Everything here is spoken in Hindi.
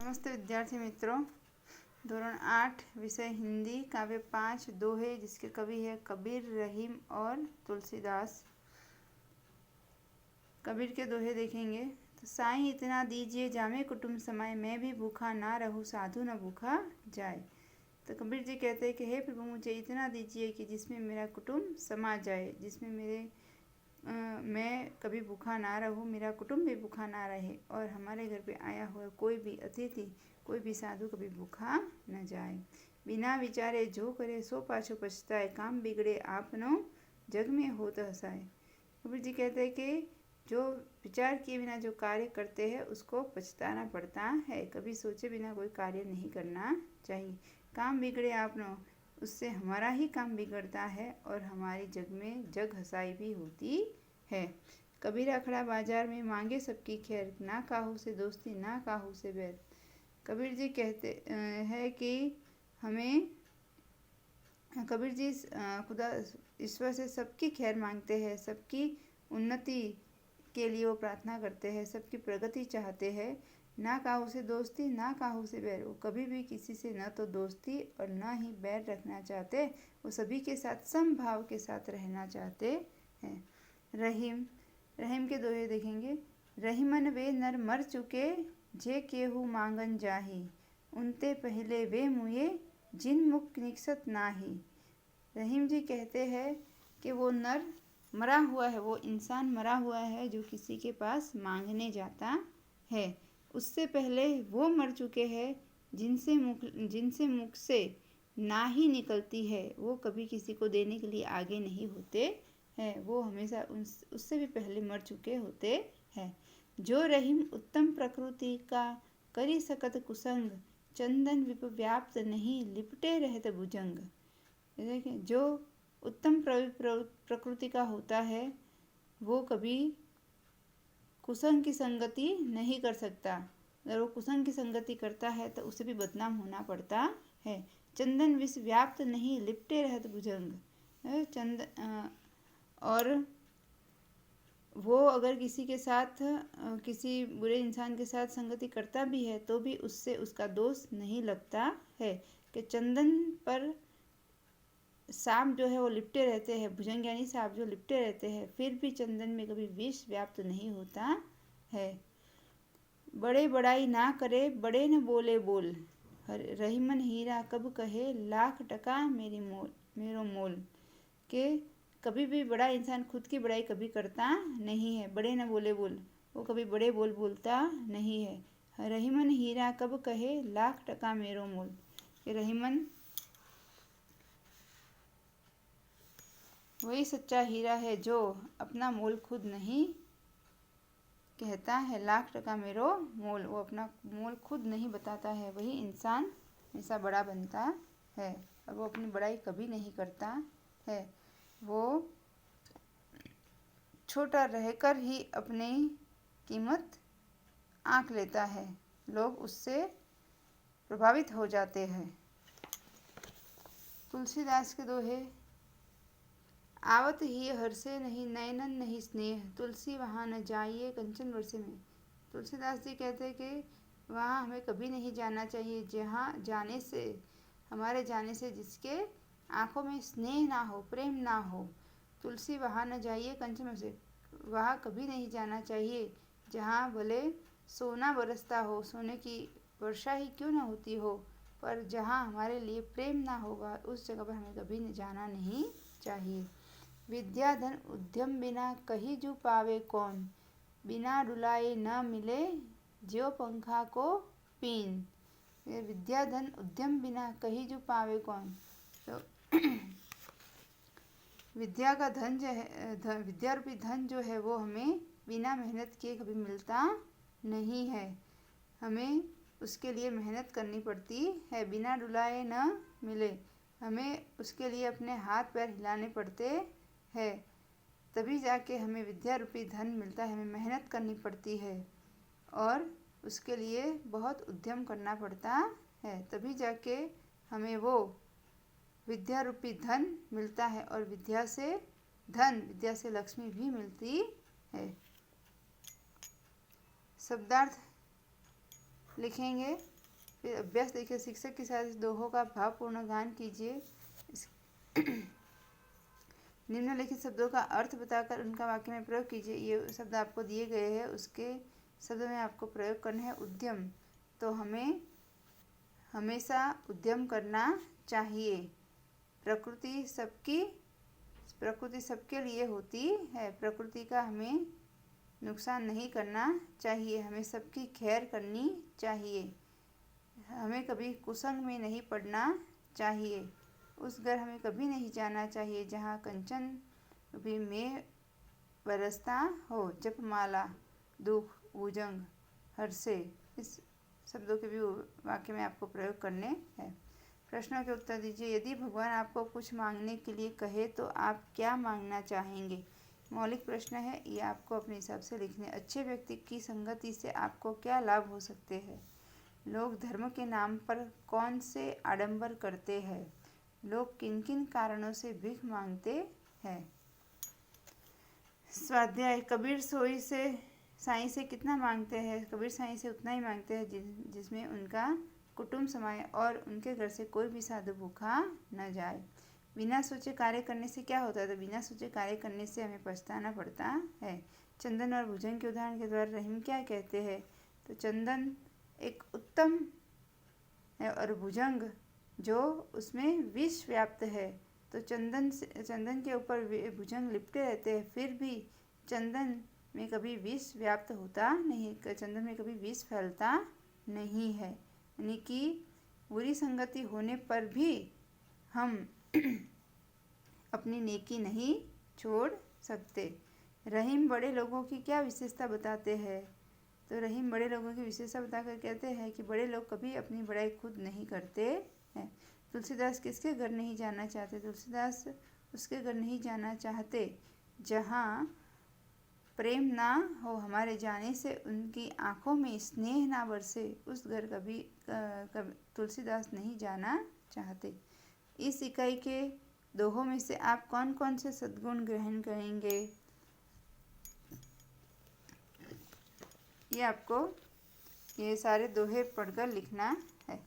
नमस्ते विद्यार्थी मित्रों। धोरण 8 विषय हिंदी काव्य 5 दोहे, जिसके कवि है कबीर, रहीम और तुलसीदास। कबीर के दोहे देखेंगे। तो साईं इतना दीजिए जामे कुटुंब समाए, मैं भी भूखा ना रहूं साधु न भूखा जाए। तो कबीर जी कहते हैं कि हे प्रभु, मुझे इतना दीजिए कि जिसमें मेरा कुटुंब समा जाए, जिसमें मैं कभी भूखा ना रहूं, मेरा कुटुंब भी भूखा ना रहे और हमारे घर पे आया हुआ कोई भी अतिथि, कोई भी साधु कभी भूखा न जाए। बिना विचारे जो करे सो पाछो पछताए, काम बिगड़े आपनो जग में होत हसाए। कबीर जी कहते हैं कि जो विचार किए बिना जो कार्य करते हैं उसको पछताना पड़ता है। कभी सोचे बिना कोई कार्य नहीं करना चाहिए। काम बिगड़े आपनो, उससे हमारा ही काम बिगड़ता है और हमारी जग में जग हसाई भी होती है। कबीरा खड़ा बाजार में मांगे सबकी खैर, ना काहू से दोस्ती ना काहू से बैर। कबीर जी कहते हैं कि हमें कबीर जी खुदा ईश्वर से सबकी खैर मांगते हैं, सबकी उन्नति के लिए वो प्रार्थना करते हैं, सबकी प्रगति चाहते हैं। ना काहू से दोस्ती ना काहू से बैर, वो कभी भी किसी से न तो दोस्ती और ना ही बैर रखना चाहते, वो सभी के साथ समभाव के साथ रहना चाहते हैं। रहीम के दोहे देखेंगे। रहीमन वे नर मर चुके, जे केहू मांगन जाही, उनते पहले वे मुए, जिन मुख निकसत नाही। रहीम जी कहते हैं कि वो नर मरा हुआ है, वो इंसान मरा हुआ है जो किसी के पास मांगने जाता है, उससे पहले वो मर चुके हैं जिनसे मुख से ना ही निकलती है, वो कभी किसी को देने के लिए आगे नहीं होते हैं, वो हमेशा उससे भी पहले मर चुके होते हैं। जो रहीम उत्तम प्रकृति का करी सकत कुसंग, चंदन विप व्याप्त नहीं लिपटे रहत भुजंग। देखिए, जो उत्तम प्रकृति का होता है वो कभी कुसंग की संगति नहीं कर सकता। अगर वो कुसंग की संगति करता है तो उसे भी बदनाम होना पड़ता है। चंदन विष व्याप्त नहीं लिपटे रहत भुजंग। और वो अगर किसी के साथ किसी बुरे इंसान के साथ संगति करता भी है तो भी उससे उसका दोष नहीं लगता है। कि चंदन पर सांप जो है वो लिपटे रहते हैं, भुजंग यानी सांप जो लिपटे रहते हैं, फिर भी चंदन में कभी विष व्याप्त नहीं होता है। बड़े बड़ाई ना करे बड़े न बोले बोल, रहीमन हीरा कब कहे लाख टका मेरो मोल। के कभी भी बड़ा इंसान खुद की बड़ाई कभी करता नहीं है। बड़े न बोले बोल, वो कभी बड़े बोल बोलता नहीं है। रहीमन हीरा कब कहे लाख टका मेरो मोल। रहीमन वही सच्चा हीरा है जो अपना मोल खुद नहीं कहता है। लाख टका मेरो मोल, वो अपना मोल खुद नहीं बताता है, वही इंसान हमेशा बड़ा बनता है और वो अपनी बड़ाई कभी नहीं करता है। वो छोटा रहकर ही अपनी कीमत आंक लेता है, लोग उससे प्रभावित हो जाते हैं। तुलसीदास के दोहे। आवत ही हर्षे नहीं नयनन नहीं स्नेह, तुलसी वहाँ न जाइए कंचन वर्षे में। तुलसीदास जी कहते हैं कि वहाँ हमें कभी नहीं जाना चाहिए जहाँ हमारे जाने से जिसके आँखों में स्नेह ना हो, प्रेम ना हो। तुलसी वहाँ न जाइए कंचन वर्षे, वहाँ कभी नहीं जाना चाहिए जहाँ भले सोना बरसता हो, सोने की वर्षा ही क्यों ना होती हो, पर जहाँ हमारे लिए प्रेम ना होगा उस जगह पर हमें कभी जाना नहीं चाहिए। विद्या धन उद्यम बिना कहीं जू पावे कौन, बिना डुलाए न मिले ज्यो पंखा को पीन। विद्या धन उद्यम बिना कहीं जू पावे कौन। तो विद्या का धन जो है, विद्या रूपी धन जो है वो हमें बिना मेहनत किए कभी मिलता नहीं है। हमें उसके लिए मेहनत करनी पड़ती है। बिना डुलाए न मिले, हमें उसके लिए अपने हाथ पैर हिलाने पड़ते है, तभी जाके हमें विद्या रूपी धन मिलता है। हमें मेहनत करनी पड़ती है और उसके लिए बहुत उद्यम करना पड़ता है, तभी जाके हमें वो विद्या रूपी धन मिलता है। और विद्या से लक्ष्मी भी मिलती है। शब्दार्थ लिखेंगे। फिर अभ्यास देखिए, शिक्षक के साथ इस दोहों का भावपूर्ण गान कीजिए। निम्नलिखित शब्दों का अर्थ बताकर उनका वाक्य में प्रयोग कीजिए। ये शब्द आपको दिए गए हैं, उसके शब्दों में आपको प्रयोग करना है। उद्यम, तो हमें हमेशा उद्यम करना चाहिए। प्रकृति सबके लिए होती है। प्रकृति का हमें नुकसान नहीं करना चाहिए, हमें सबकी खैर करनी चाहिए। हमें कभी कुसंग में नहीं पड़ना चाहिए। उस घर हमें कभी नहीं जाना चाहिए जहाँ कंचन भी में बरसता हो। जपमाला, दुख, भुजंग, हर्षे, इस शब्दों के भी वाक्य में आपको प्रयोग करने हैं। प्रश्नों के उत्तर दीजिए। यदि भगवान आपको कुछ मांगने के लिए कहे तो आप क्या मांगना चाहेंगे? मौलिक प्रश्न है, ये आपको अपने हिसाब से लिखने। अच्छे व्यक्ति की संगति से आपको क्या लाभ हो सकते हैं? लोग धर्म के नाम पर कौन से आडंबर करते हैं? लोग किन किन कारणों से भीख मांगते हैं? स्वाध्याय, कबीर साईं से कितना मांगते हैं? कबीर साईं से उतना ही मांगते हैं जिसमें उनका कुटुंब समाये और उनके घर से कोई भी साधु भूखा न जाए। बिना सोचे कार्य करने से क्या होता है? तो बिना सोचे कार्य करने से हमें पछताना पड़ता है। चंदन और भुजंग के उदाहरण के द्वारा रहीम क्या कहते हैं? तो चंदन एक उत्तम है और भुजंग जो उसमें विष व्याप्त है। तो चंदन के ऊपर भुजंग लिपटे रहते हैं, फिर भी चंदन में कभी विष व्याप्त होता नहीं, चंदन में कभी विष फैलता नहीं है। यानी कि बुरी संगति होने पर भी हम अपनी नेकी नहीं छोड़ सकते। रहीम बड़े लोगों की क्या विशेषता बताते हैं? तो रहीम बड़े लोगों की विशेषता बताकर कहते हैं कि बड़े लोग कभी अपनी बड़ाई खुद नहीं करते हैं। तुलसीदास किसके घर नहीं जाना चाहते? तुलसीदास उसके घर नहीं जाना चाहते जहाँ प्रेम ना हो, हमारे जाने से उनकी आंखों में स्नेह ना बरसे, उस घर कभी तुलसीदास नहीं जाना चाहते। इस इकाई के दोहों में से आप कौन कौन से सद्गुण ग्रहण करेंगे? ये आपको ये सारे दोहे पढ़कर लिखना है।